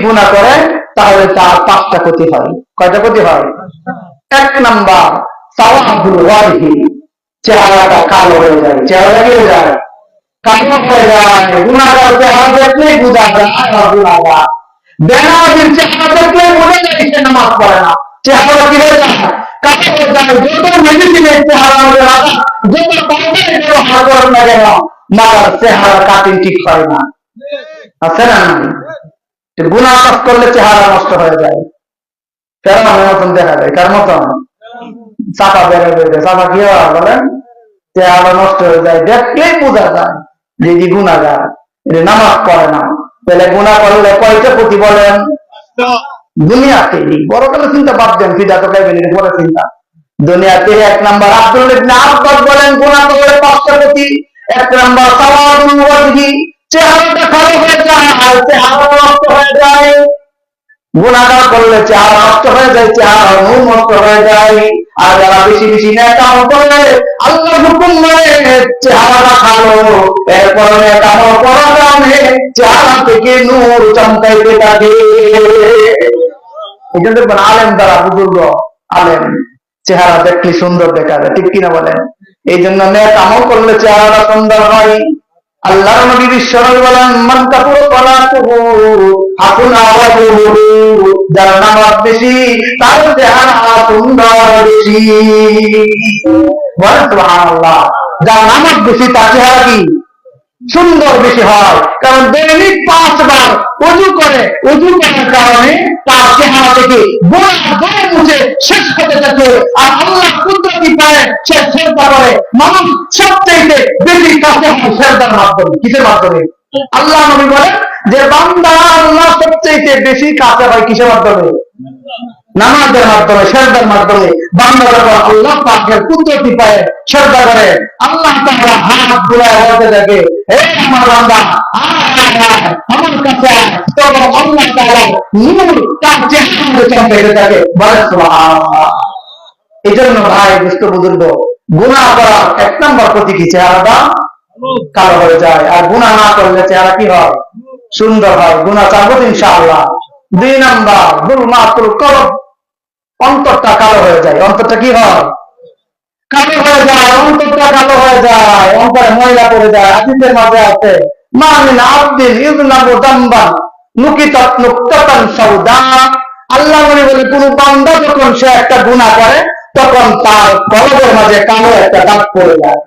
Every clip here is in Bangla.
গুনাহ করে তাহলে তার 5টা ক্ষতি হয়। কয়টা ক্ষতি হয়? 1 নাম্বার সাওয়াদুল ওয়াজহি, চেহারাটা কালো হয়ে যায়। চেহারা কি হয়ে যায়? কালো হয়ে যায়। গুনাহগার চেহারা দেখলেই বোঝা যায় গুনাহগার। বেনামাজির চেহারা দেখলেই বোঝা যায় সে নামাজ পড়ে না। চেহারা কি হয়ে যায়? কালো হয়ে যায়। যত মেডিসিনের চেহারা হয়ে যায়, যত পাউডারের ব্যবহার করেন না কেন, মাথার চেহারা কাটিং ঠিক হয় না। আছে না? গুনাহ কাজ করলে চেহারা নষ্ট হয়ে যায়। ফেরাউনের মতন দেখা যায়। কার মতন? চাপা বেড়ে বেড়ে। চাপা কি হয় বলেন? চেহারা নষ্ট হয়ে যায়, দেখলেই বোঝা যায় যে কি গুনাহগার, নামাজ পড়ে না। তাহলে গুনাহ করলে কয়টা ক্ষতি বলেন? দুনিয়াতে বড় কোনো চিন্তা বাদ দেন, ফিদা তো গাইবেন, এর বড় চিন্তা। দুনিয়াতে 1 নাম্বার আব্দুল ইবনে আব্বাস বলেন গুনাহ করলে 5টা ক্ষতি। 1 নাম্বার সাওয়াদুল ওয়াজহি, চেহারাটা কালো হয়ে যায় আর চেহারা নষ্ট হয়ে যায়। গুনাহগার করলে চেহারা নষ্ট হয়ে যায়, চেহারা নূর নষ্ট হয়ে যায়। আর যারা বেশি বেশি নেক আমল করে, আল্লাহর হুকুম মানে চেহারাটা কালো, এরপর নেক আমল করার কারণে চেহারা থেকে নূর চমকাইতে থাকে। এই জন্য আলেম দ্বারা বুজুর্গ আলেম চেহারা দেখলে সুন্দর দেখা যায়, ঠিক কিনা বলেন? এই জন্য নেক আমল করলে চেহারাটা সুন্দর হয়। আল্লাহর নবী বিশ্বনবী বলেন মান কাফুর সালাতুহু হাকুনা ওয়াজহুহু, যার নামাজ বেশি তার চেহারা সুন্দর বেশি। বলেন সুবহানাল্লাহ। যার নামাজ বেশি তার চেহারা কি সুন্দর বেশি হয়, কারণ দৈনিক 5 বার ওযু করে, ওযু করার কারণে তার চেহারা থেকে গুনাহ মুছে শেষ হতে থাকে। আর আল্লাহ কুদরতি পায় সে সেজদা করে। মানুষ সবচেয়ে বেশি কাছে হয় সেজদার মাধ্যমে। কিসের মাধ্যমে? আল্লাহ নবী বলেন যে বান্দা আল্লাহ সবচেয়ে বেশি কাছে হয় কিসের মাধ্যমে? নামাজের মাধ্যমে, সেজদার মাধ্যমে। বান্দা যখন আল্লাহ পাকের কুদরতি পায় সেজদা করে, আল্লাহ তাআলা হাত বুলায় বলতে থাকে, হে আমার বান্দা আমার কাছে আয়, তখন আল্লাহ তাআলা নূর তার চেহারায় চমকাইতে থাকে। বলেন সুবহানাল্লাহ। এজন্য ভাই দুষ্ট বুজুর্গ, গুনাহ করার 1 নাম্বার ক্ষতি কি? চেহারাটা কালো হয়ে যায়। আর গুনাহ না করলে চেহারা কি হয়? সুন্দর হয়। গুনাহ ছাড়বো ইনশাআল্লাহ। 2 নাম্বার যুলমাতুল কলব, অন্তরটা কালো হয়ে যায়। অন্তরটা কি হয়? কালো হয়ে যায়। অন্তরটা কালো হয়ে যায়, অন্তরে ময়লা পড়ে যায়। হাদিসের মাঝে আছে মা মিন আবদিন ইযনাবু যামবান নুকিতাত নুকতাতান সাউদা। আল্লাহ বলে কোন বান্দা যখন সে একটা গুনাহ করে তখন তার কলবের মাঝে কালো একটা দাগ পড়ে যায়।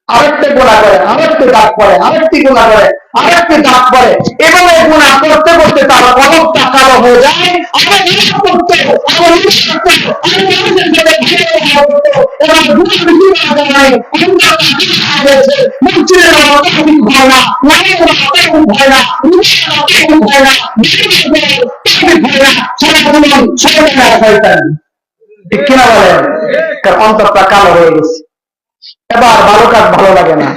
আরেকটা গুনাহ করে, আরেকটা দাগ পড়ে, আরেকটি গুনাহ করে, আরেকটি দাগ পড়ে। এভাবে গুনাহ করতে করতে তার কলবটা কালো হয়ে যায়। আবার গুনাহ করতে, আবার গুনাহ করতে, এবার গুনাহ বেশি হয়ে যায়। মসজিদের মধ্যে হয় না, নামাজের মধ্যে হয় না, রুকুতে হয় না, হয় না, সারা জীবন শয়তান শয়তান। ঠিক কিনা বলেন? কারণ অন্তরটা কালো হয়ে গেছে। এবার ভালো কাজ ভালো লাগে না,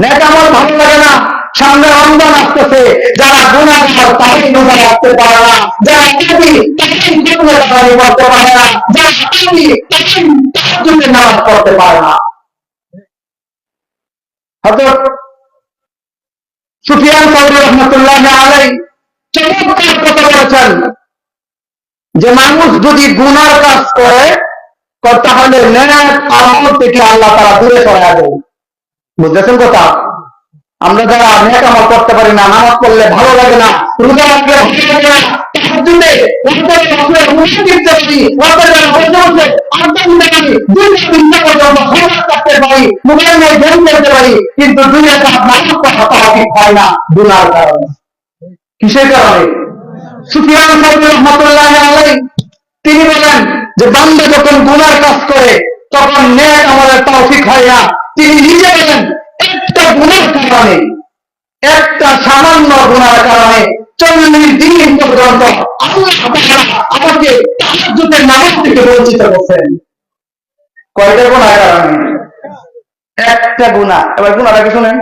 নেক আমল ভালো লাগে না। সামনে রমজান আসতেছে, যারা গুনাহগার তারাই রোজা রাখতে পারে না, যারা পাপী তারাই করতে পারে না, যারা পাপী তারাই তাহাজ্জুদের নামাজ পড়তে পারে না। হযরত সুফিয়ান সাউরি রাহমাতুল্লাহি আলাইহি চমৎকার কথা বলেছেন যে মানুষ যদি গুনার কাজ করে তাহলে নেক আমল থেকে আল্লাহ তাআলা দূরে সরায় দেন। বুঝতেছেন কথা? আমরা যারা নেক আমল করতে পারি না, নামাজ পড়লে ভালো লাগে না, রোজা রাখলে ভালো লাগে না, তাহাজ্জুদে অন্তরে আসলে মুশকিল দিতে পারি, অন্তরে বসে বসে আড্ডা দিতে পারি, 2-3 পর্যন্ত সালাত করতে পারি, মোবাইল নিয়ে গেম খেলতে পারি, কিন্তু দুনিয়াতে নামাজ পড়া ঠিক হয় না গুনার কারণে। কিসের কারণে? সুফিয়ান সাউরি রাহমাতুল্লাহি আলাইহি তিনি বলেন যে বান্দা যখন গুনার কাজ করে তখন নেক আমলের তৌফিক হয় না। তিনি নিজে বলেন একটা গুনার কারণে, একটা সামান্য গুনার কারণে 40 দিন পর্যন্ত আল্লাহ তাআলা আমাকে তাহাজ্জুদের নামাজ থেকে বঞ্চিত করছেন। কয়টা গুনার কারণে? একটা গুনাহ। এবার গুনাহটা কি শুনেন,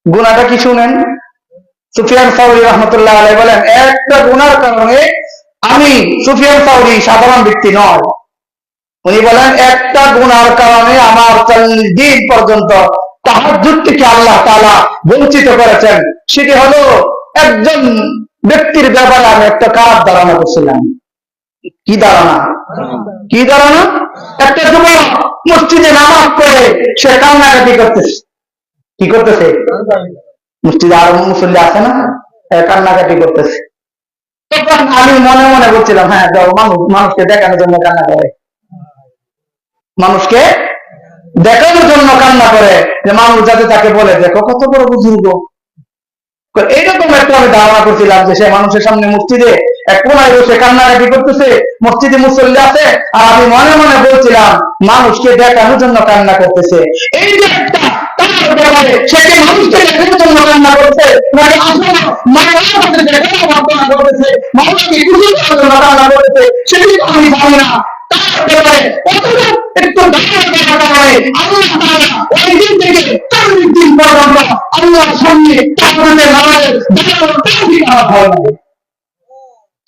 গুনাহটা কি শুনেন। সুফিয়ান সাউরি রাহমাতুল্লাহি আলাইহি বলেন একটা গুনার কারণে, আমি সুফিয়ান সাউরি সাধারণ ব্যক্তি নয়, উনি বলেন একটা গুনার কারণে আমার 40 দিন পর্যন্ত তাহাজ্জুদ থেকে আল্লাহ তাআলা বঞ্চিত করেছেন। সেটি হলো একজন ব্যক্তির ব্যাপারে আমি একটা খারাপ ধারণা করছিলাম। কি ধারণা? কি ধারণা? একটা যুবক মসজিদে নামাজ পড়ে সে কান্নাকাটি করতেছে। কি করতেছে? মসজিদে আরো মুসল্লি আছে না, কান্নাকাটি করতেছে। তখন আমি মনে মনে বলছিলাম, হ্যাঁ যাও, মানুষকে দেখানোর জন্য কান্না করে, মানুষকে দেখানোর জন্য কান্না করে, যে মানুষ যাতে তাকে বলে দেখো কত বড় বুজুর্গ। এইরকম একটা আমি ধারণা করছিলাম যে সে মানুষের সামনে মসজিদে এক কোনায় বসে কান্নাকাটি করতেছে, মসজিদে মুসল্লি আছে, আর আমি মনে মনে বলছিলাম মানুষকে দেখানোর জন্য কান্না করতেছে। এই যে একটা সে কি মানুষকে দেখানোর জন্য কান্না করছে, নাকি আসলে করতেছে, মানুষ কি খুশি করার জন্য কান্না করতেছে, সেটি আমি জানি না। একটু ওই দিন থেকে 40 দিন পর্যন্ত আল্লাহর সামনে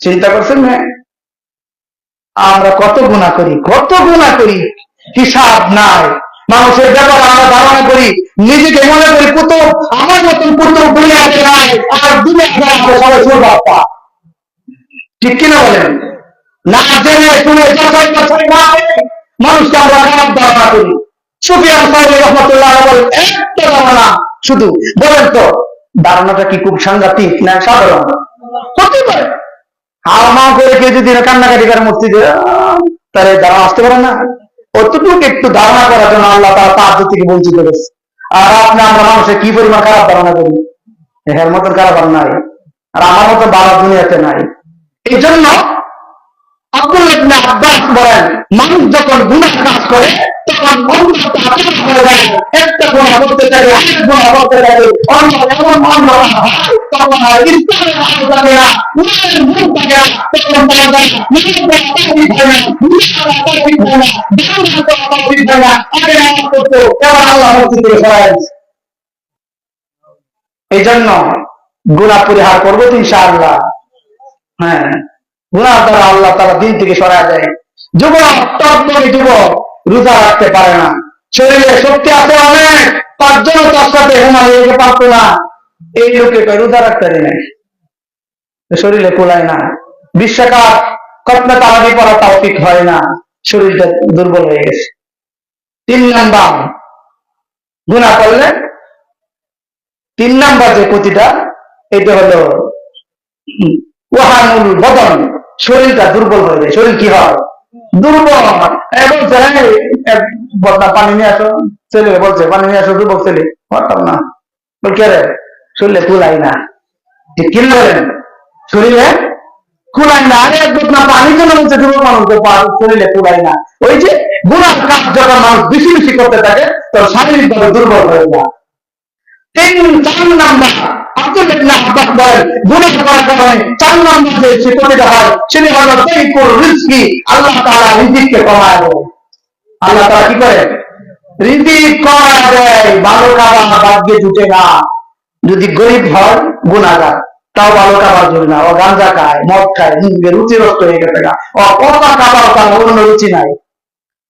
চিন্তা করছেন না? আমরা কত গুনাহ করি, কত গুনাহ করি, হিসাব নাই। মানুষের ব্যাপারে আমরা ধারণা করি, নিজেকে মনে করি কুতুব, আমার মতন কুতুব দুনিয়াতে নাই, আর দুনিয়াতে আমরা সবাই সুরবাপ্পা। ঠিক কিনা বলেন? না জেনে শুনে যাচাই বাছাই না মানুষকে আমরা খারাপ ধারণা করি। সুফিয়ান সাহেব রহমতুল্লাহ বলেন, একটা ধারণা শুধু, বলেন তো ধারণাটা কি খুব সাংঘাতিক না সাধারণ? হতে পারে হাওয়া করে কেউ যদি কান্নাকাটি করে মসজিদে, তাহলে ধারণা আসতে পারে না। অতটুকু একটু ধারণা করার জন্য আল্লাহ তারা তার থেকে বঞ্চিত করেছে। আর আপনি আমরা মানুষের কি পরিমাণ খারাপ ধারণা করি, এর মতন খারাপ আর নাই, আর আমার মতো বাবা দুনিয়াতে নাই। এই জন্য আব্দুল্লাহ ইবনে আব্বাস বলেন, মানুষ যখন গুনাহ কাজ করে তখন একটা গুনাহ করতে থাকে, আরেক গুনাহ করতে থাকে, অন্য এমন অন্য তখন আর ইসলামের আলো থাকে না, উনার মুখ থাকে না, তখন বলা যায় আল্লাহ এই জন্য গুনাহ পরিহার করবো ইনশাআল্লাহ। হ্যাঁ, গুনাহ দ্বারা আল্লাহ তাআলা দিন থেকে সরায় দেয়। যুবক, তৎপরে যুবক রোজা রাখতে পারে না, শরীরে শক্তি আছে অনেক, 5 জন তার সাথে ঘুমাইতে পারতো না, এই লোকে রোজা রাখতে পারে না, শরীরে কোলায় না। বিশ্বকাপ খতমে তারাবি পড়া তৌফিক হয় না, শরীরটা দুর্বল হয়ে গেছে। 3 নাম্বার গুনাহ করলে 3 নাম্বার যে ক্ষতিটা, এটা হলো ওয়াহানুল বদন, শরীরটা দুর্বল হয়ে যায়। শরীর কি হয়? দুর্বল। বদনা পানি নিয়ে আসো, ছেলে বলছে পানি নিয়ে আসো, যুবক ছেলে পারতাম না, বলছে রে শরীরে কুলাই না। ঠিক কি বলেন? শরীরে কুলাই না, আরে এক বদনা পানি জন্য বলছে যুবক মানুষকে শরীরে কুলাই না। ওই যে গুনার কাজ যখন মানুষ বেশি বেশি করতে থাকে তখন শারীরিকভাবে দুর্বল হয়ে যায়। 4 নাম্বার আব্দুল্লাহ ইবনে আব্বাস বলেন, গুনাহ করার কারণে 4 নাম্বার যে ক্ষতিটা হয় সেটা হলো তাইকুর রিজকি, আল্লাহ তাআলা রিজিককে কমায় দেয়। আল্লাহ তাআলা কি করে? রিজিক কমায় দেয়। ভালো খাবার ভাগ্যে জুটে না। যদি গরিব হয় গুনাহগার, তাও ভালো খাবার জুটে না, ও গাঁজা খায়, মদ খায়, নিজের রুচি নষ্ট হয়ে গেছে, ও কথা খাবার তার অন্য রুচি নাই,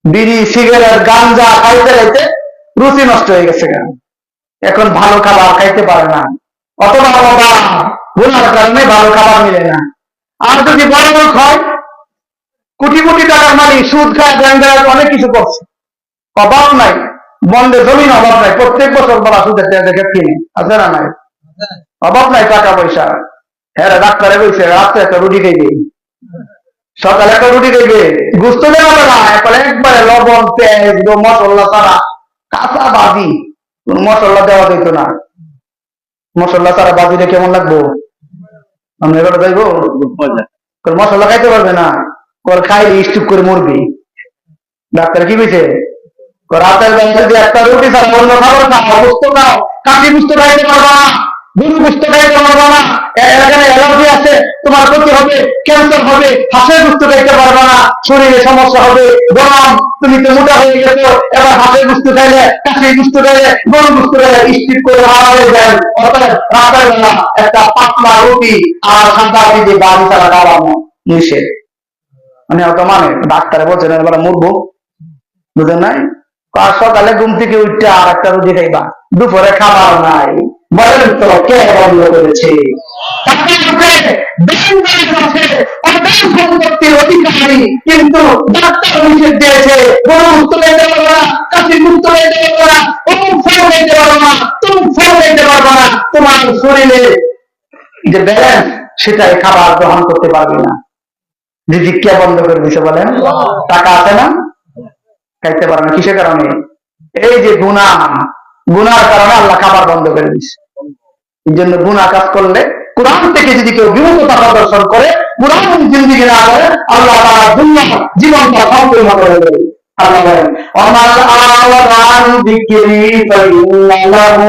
বিড়ি সিগারেট গাঁজা খাইতে খাইতে রুচি নষ্ট হয়ে গেছে, এখন ভালো খাবার খাইতে পারে না, অথবা বাবা গুনার কারণে ভালো খাবার মিলে না। আর যদি বড় লোক হয়, কোটি কোটি টাকার মালিক, সুদ খায়, ব্যাংকার, অনেক কিছু করছে, অভাব নাই, বন্ধে জমিন অভাব নাই, প্রত্যেক বছর বলা সুদের দেখে কিনে আছে না নাই, অভাব নাই টাকা পয়সা। হ্যাঁ, ডাক্তারে বলছে রাত্রে একটা রুটি খাইবে, সকালে একটা রুটি খাইবে, গুস্ত দেওয়া হবে না, একবারে লবণ পেঁয়াজ মশলা ছাড়া কাঁচা বাজি, কোন মশলা দেওয়া যেত না। মশলা ছাড়া বাজিলে কেমন লাগবো? আমি এবারে যাইবো, মশলা খাইতে পারবে না, খাইলে স্টুপ করে মরবি। ডাক্তার কি বলছে? রাতের বেলা যদি একটা রুটি ছাড়া অন্য খাবার খাও, বুঝতে খাও, কাকি বুঝতে খাইতে পারবা না, গরু বুঝতে খাইতে পারবা না, এখানে অ্যালার্জি আছে, তোমার ক্ষতি হবে, ক্যান্সার হবে, হাঁসের বুঝতে খাইতে পারবা না, শরীরে সমস্যা হবে, গরম, তুমি তো মোটা হয়ে গেছো, এবার হাঁসের বুঝতে খাইলে, কাকি বুঝতে খাইলে, গরু বুঝতে খাইলে স্টিপ করে মারা হয়ে যায়। অর্থাৎ রাতের বেলা একটা পাতলা রুটি আর সাদা দিয়ে বাড়ি ছাড়া খাওয়ানো নিষেধ। মানে অত মানে ডাক্তারে বলছেন এবার মরবো, বুঝেন নাই? সকালে ঘুম থেকে উঠতে আর একটা রুটি খাইবা, দুপুরে খাবার নাই, বলেন তো কে বন্ধ করেছে? সম্পত্তির অধিকারী, কিন্তু ডাক্তার নিষেধ দিয়েছে গরু মুক্ত নিতে পারবো না, কাশি মুক্ত নিতে পারবো না, অমুক ফল নিতে পারবো না, তুমি ফল নিতে পারবো না, তোমার শরীরে যে ব্যালেন্স সেটাই খাবার গ্রহণ করতে পারবে না। রিজিক কে বন্ধ করে দিছে বলেন? টাকা আছে না, খাইতে পারে না, কিসের কারণে? এই যে গুনার কারণে আল্লাহ খাবার বন্ধ করে দিচ্ছে। এই জন্য গুনাহ কাজ করলে, কোরআন থেকে যদি কেউ বিমুখতা প্রদর্শন করে, কোরআন জিন্দিগি না করে, আল্লাহ তাআলা দুনিয়া জীবনটা সম্পূর্ণ করে দেবে। আল্লাহ বলেন, ওমাল আওয়াদা আন যিকরি ফাইন্না লাহু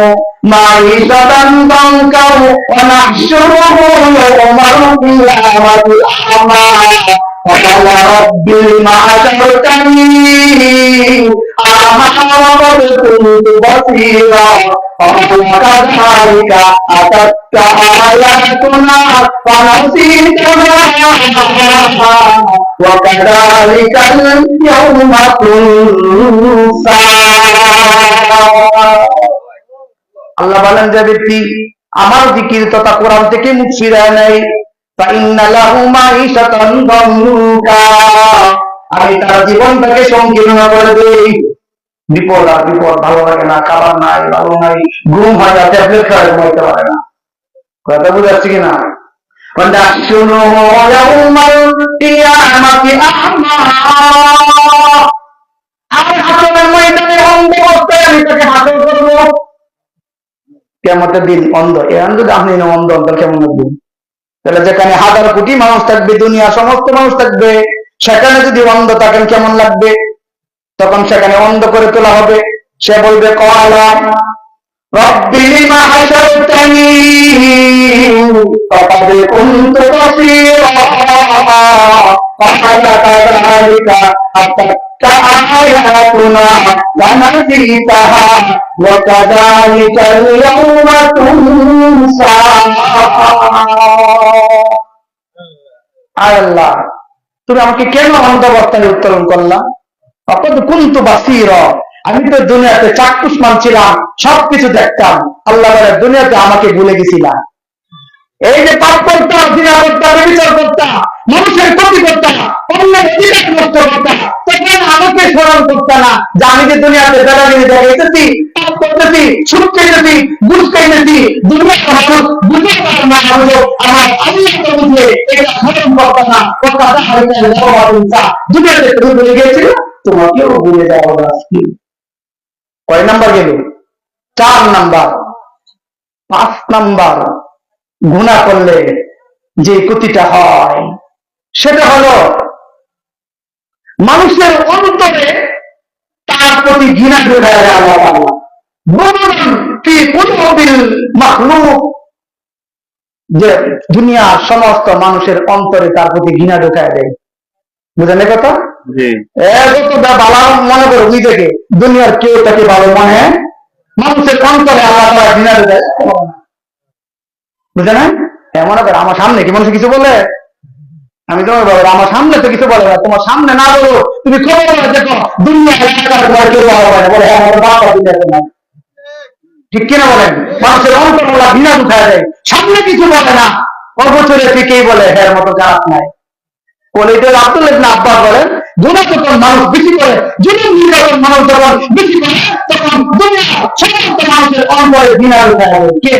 মাঈশাতান দানকা ওয়া নাহশুরুহু ইয়াওমাল কিয়ামাতি আ'মা قال رب لم حشرتني أعمى وقد كنت بصيرا قال كذلك أتتك آياتنا فنسيتها وكذلك اليوم تنسى। আল্লাহ বলেন, যে ব্যক্তি আমার জিকির তথা কোরআন থেকে মুখ ফিরায় নাই, আমি তার জীবনটাকে সংকীর্ণ করে দেই। বিপদ আর বিপদ, ভালো লাগে না, খাবার নাই, ভালো নাই, ঘুম হয় না, ট্যাবলেট খাওয়া ঘুমাইতে পারে না। কথা বুঝাচ্ছি কিনা? কিয়ামতের দিন অন্ধ, এখন যদি আপনি অন্ধ অন্তর কেমন লাগবে? তাহলে যেখানে হাজার কোটি মানুষ থাকবে, দুনিয়া সমস্ত মানুষ থাকবে, সেখানে যদি অন্ধ থাকেন কেমন লাগবে? তখন সেখানে অন্ধ করে তোলা হবে। সে বলবে, ক্বালা রব্বি লিমা হাশারতানি ফাকাদ কুনতু বাসীরা ক্বালা কাযালিকা আতাতকা আয়াতুনা ওয়া নাসিতাহা ওয়া কাযালিকাল ইয়াওমা তুনসা। আল্লাহ, তুমি আমাকে কেন অন্ধবস্থায় উত্তোলন করলা? অকদ কুনতু বাসীরা, আমি তো দুনিয়াতে চাক্ষুষ্মান ছিলাম, সবকিছু দেখতাম। আল্লাহ বলে, দুনিয়াতে আমাকে ভুলে গেছিলাম। এই যে পাপ করতাম, জিনা করতাম, বিচার করতাম, মানুষের ক্ষতি করতাম, অন্যের অধিকার নষ্ট করতাম, তখন আমাকে স্মরণ করতাম না যে আমি যে দুনিয়াতে বেড়াগিরি দেখাইতেছি, পাপ করতেছি, সুদ খাইতেছি, ঘুষ খাইতেছি, দুনিয়ার মানুষ বুঝে পারে না, আমার আল্লাহ তো বুঝে এটা স্মরণ করতাম না। দুনিয়াতে তুমি ভুলে গিয়েছিল, তোমাকেও ভুলে যাওয়া আজকে। কয় নাম্বার গেল? 4 নাম্বার। 5 নাম্বার, গুনাহ করলে যে ক্ষতিটা হয় সেটা হলো মানুষের অন্তরে তার প্রতি ঘৃণা ঢোকায় দেয় আল্লাহ তাআলা। বলুন কি কুলুবিল মাখলুক, যে দুনিয়ার সমস্ত মানুষের অন্তরে তার প্রতি ঘৃণা ঢোকায় দেয়। বুঝলেন কথা? যতটা ভালো মনে করো নিজেকে, দুনিয়ার কেউ তাকে ভালো মনে, মানুষের অন্তরে আল্লাহ তাআলা ঘৃণা ঢোকায়। বুঝলে না? মনে করো আমার সামনে কি মানুষ কিছু বলে, আমি তোমার বলো আমার সামনে তো কিছু বলে না, তোমার সামনে না বলো, তুমি খবর দেখো দুনিয়া বলে, ঠিক কিনা বলেন? মানুষের অন্তর ঘৃণা ঢুকায় দেয়, সামনে কিছু বলে না, অবচরে থেকেই বলে হ্যাঁ মতো জাত নাই। আব্দুল্লাহ ইবনে আব্বাস বলেন, গুনাহ যখন মানুষ বেশি করে, জুলুম নির্যাতন মানুষ যখন বেশি করে, তখন দুনিয়া সমস্ত মানুষের অন্তরে ঘৃণা ঢুকায় দেয়। কে?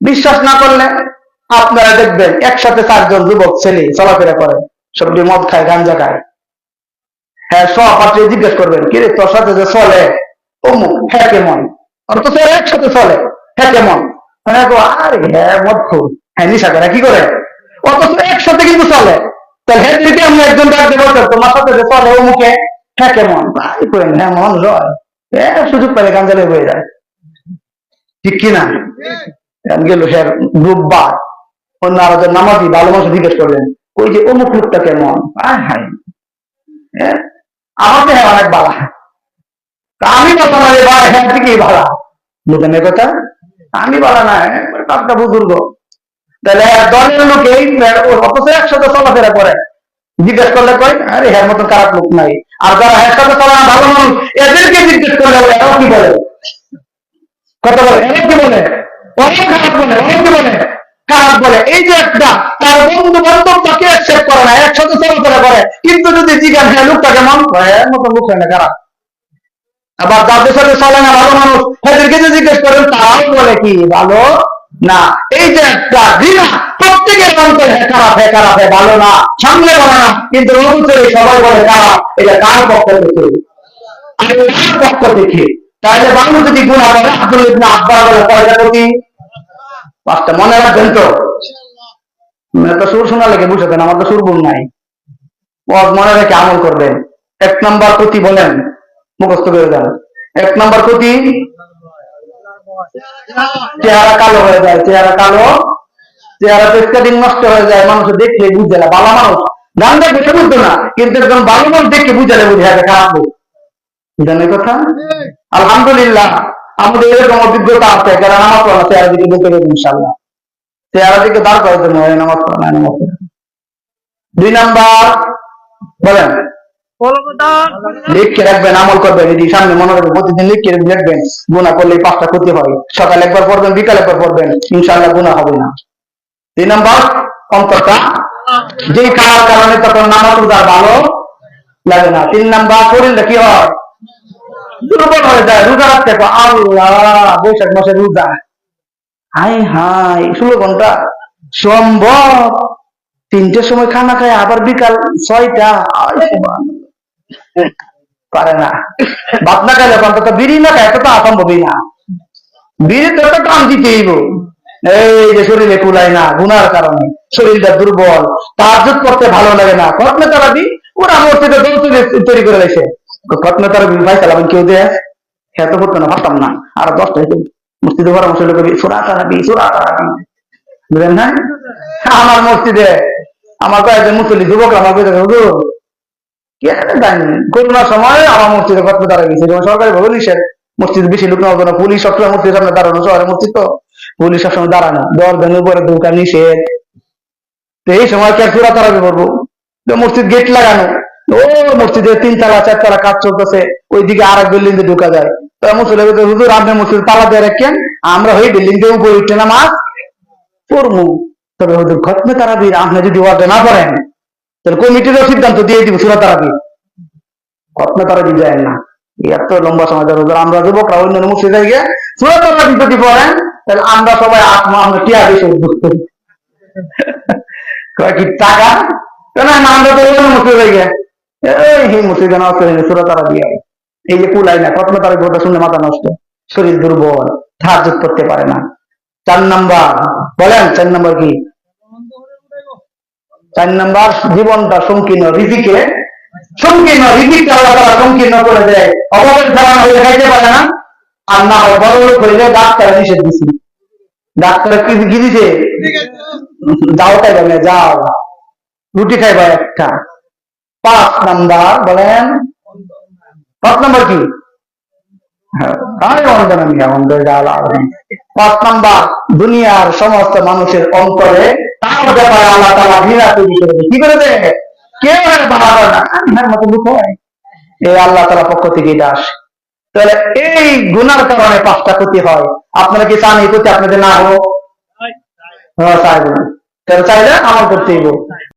বিশ্বাস না করলে আপনারা দেখবেন, একসাথে 4 জন যুবক ছেলে চলাফেরা করে, সবটি মদ খায়, গাঞ্জা খায়। হ্যাঁ, সহপাত্রী জিজ্ঞেস করবেন, কিরে তোর সাথে যে চলে অমুক, হ্যাঁ কেমন? অথচ একসাথে চলে, হ্যাঁ কেমন? মানে আরে হ্যাঁ মদ খুব, হ্যাঁ নিশা করে, কি করে? অথচ একসাথে কিন্তু চলে। তাহলে হ্যাঁ যদি আমি একজন ডাকতে বলতাম, তোমার সাথে যে চলে অমুকে, হ্যাঁ কেমন? ভাই করেন, হ্যাঁ মানুষ হয়, সুযোগ পেলে গাঞ্জা হয়ে যায়, ঠিক কিনা? গেল হ্যাঁ গ্রুপ বা অন্য আরো নামাজি ভালো মানুষ জিজ্ঞেস করলেন, ওই যে অমুক লোকটা কেমন? আমাকে হ্যাঁ অনেক বালা, আমি বলতাম না হ্যাঁ ঠিকই বালা। বুঝলেন কথা? আমি বালা না, একটা বুজুর্গ। তাহলে দলের লোক এই অথচ একসাথে চলাফেরা করে, জিজ্ঞেস করলে কয় আরে হ্যাঁ মতো খারাপ লোক নাই। আর যারা হ্যাঁ সাথে চলে না ভালো মানুষ, এদেরকে জিজ্ঞেস করলে এরাও কি বলে? কথা বলে, অনেকে বলে অনেক খারাপ বলে, অনেকে বলে খারাপ বলে। এই যে একটা তার বন্ধু বান্ধব তাকে অ্যাকসেপ্ট করে না, একসাথে চলাফেরা করে, কিন্তু যদি জিজ্ঞাসা হয় লোকটা কেমন, মতো লোক হয় না, খারাপ। আবার যাদের সাথে চলে না ভালো মানুষ, তাদেরকে যদি জিজ্ঞেস করেন তারাও বলে কি ভালো না। এই যে একটা ঘৃণা প্রত্যেকের অন্তরে, খারাপ হয়, খারাপ হয়, ভালো না, সামনে বলে না, কিন্তু অন্তরে সবাই বলে খারাপ। এটা কার পক্ষ থেকে? আল্লাহর পক্ষ থেকে। তাহলে মানুষ যদি গুনাহ করে, আব্দুল ইবনে আব্বাস বলে কয়টা ক্ষতি? 5টা। মনে রাখবেন তো? তো সুর শোনা লেগে বুঝতেন, আমার তো সুর গুণ নাই। মনে রেখে আমল করবেন। 1 নম্বর ক্ষতি বলেন, মুখস্থ করে দেন। 1 নম্বর ক্ষতি, চেহারা কালো হয়ে যায়। চেহারা কালো, চেহারা পেস্কাটিং নষ্ট হয়ে যায়, মানুষ দেখলে বুঝে না। ভালো মানুষ গান দেখে বুঝতো না, কিন্তু একজন ভালো মানুষ দেখে বুঝালে বুঝে যাবে খারাপ লোক। জানেন কথা? আলহামদুলিল্লাহ আমাদের এরকম অভিজ্ঞতা আছে, কারণ নামাজ পড়া চেহারা দিকে বলতে হবে ইনশাআল্লাহ। চেহারা দিকে দাঁড় করার জন্য নামাজ পড়া না, নামাজ পড়া। 2 নাম্বার বলেন, লিখে রাখবেন, আমল করবেন। এটি সামনে মনে রাখবেন, প্রতিদিন লিখে রাখবেন। গুনাহ করলে 5টা ক্ষতি হয়। সকালে একবার পড়বেন, বিকালে একবার পড়বেন, ইনশাআল্লাহ গুনাহ হবে না। 2 নাম্বার, অন্তরটা যে খাওয়ার কারণে তখন নামাজ রোজা ভালো লাগে না। 3 নাম্বার, শরীরটা কি হয়? দুর্বল হয়ে যায়। রোজা রাখতে আল্লাহ, বৈশাখ মাসে রোজা, হাই হাই 16 ঘন্টা সম্ভব? 3টের সময় খানা খায়, আবার বিকাল 6টা, পারে না। ভাত না খাইলে অন্তত বিড়ি না খায়, তো অসম্ভবই না। বিড়ি তো একটা টান দিতেই। এই যে শরীরে কুলায় না গুনার কারণে, শরীরটা দুর্বল, তাহাজ্জুদ করতে ভালো লাগে না। খতমে তারাবি ওরা মসজিদে তৈরি করে রেখেছে। খতমে তারাবি ভাই চালাবেন, কেউ দেয় এত করতো না, ভাবতাম না। আর 10টা মসজিদে পরামর্শ করবি সুরা তারাবি, সুরা তারাবি, বুঝলেন না? আমার মসজিদে আমার কয়েকজন মুসল্লি যুবক আমার করোনার সময় আমার মসজিদে খতমে তারাবি গেছে। যেমন সরকারি ভাবে নিষেধ, মসজিদ বেশি লোক নেওয়ার জন্য। পুলিশ সবসময় মসজিদের সামনে দাঁড়ানো, শহরের মসজিদ তো পুলিশ সবসময় দাঁড়ানো, দরজার উপরে দোকান নিষেধ। তো এই সময় কে সুরা তারাবি করবো? মসজিদ গেট লাগানো, ও মসজিদে 3 তলা 4 তলা কাজ চলতেছে, ওইদিকে আর এক বিল্ডিং দিয়ে ঢুকা যায়। তো মুসল্লি হুজুর আপনি মসজিদ তালা দিয়ে রাখেন, আমরা ওই বিল্ডিং দিয়ে উপরে উঠে নামাজ পড়বো। তবে হুজুর খতমে তারাবির আপনি যদি ওয়াজে না পড়েন, তাহলে কমিটিরও সিদ্ধান্ত দিয়ে দিব সুরা তারাবি, খতমে তারাবি যায় না। এত লম্বা সময় ধরে আমরা যুবকরা অন্যান্য মসজিদে গিয়ে সুরা তারাবি যদি পড়েন, তাহলে আমরা সবাই আত্মা আমরা টিয়া বেশি বুঝতে কি টাকা কেন না, আমরা তো অন্য মসজিদে গিয়ে এই মসজিদে নষ্ট হয়ে সুরা তারাবি। এই যে কুলাই না, খতমে তারাবি কথা শুনলে মাথা নষ্ট, শরীর দুর্বল, তাহাজ্জুদ করতে পারে না। 4 নাম্বার বলেন, 4 নাম্বার কি? 4 নাম্বার, জীবনটা সংকীর্ণ, রিজিকে সংকীর্ণ, রিজিকটা আল্লাহ তাআলা সংকীর্ণ করে দেয়। অভাবের কারণে হয়ে খাইতে পারে না, আর না হয় বড় লোক হইলে ডাক্তার নিষেধ দিছি। ডাক্তার কি দিছে? যাও তাই বলে, যাও রুটি খাইবা একটা। 5 নাম্বার বলেন, 5 নাম্বার কি? 5 নাম্বার, দুনিয়ার সমস্ত মানুষের অন্তরে তার ব্যাপারে আল্লাহ তাআলা ঘৃণা তৈরি করে দেয়। কি করে দেয়? কেউ মতো লোক হয়, এই আল্লাহ তাআলার পক্ষ থেকে এটা আসে। তাহলে এই গুনার কারণে 5টা ক্ষতি হয়। আপনারা কি চান এই ক্ষতি আপনাদের না হোক? চাইবেন, তাহলে চাইলে আমল করতেই।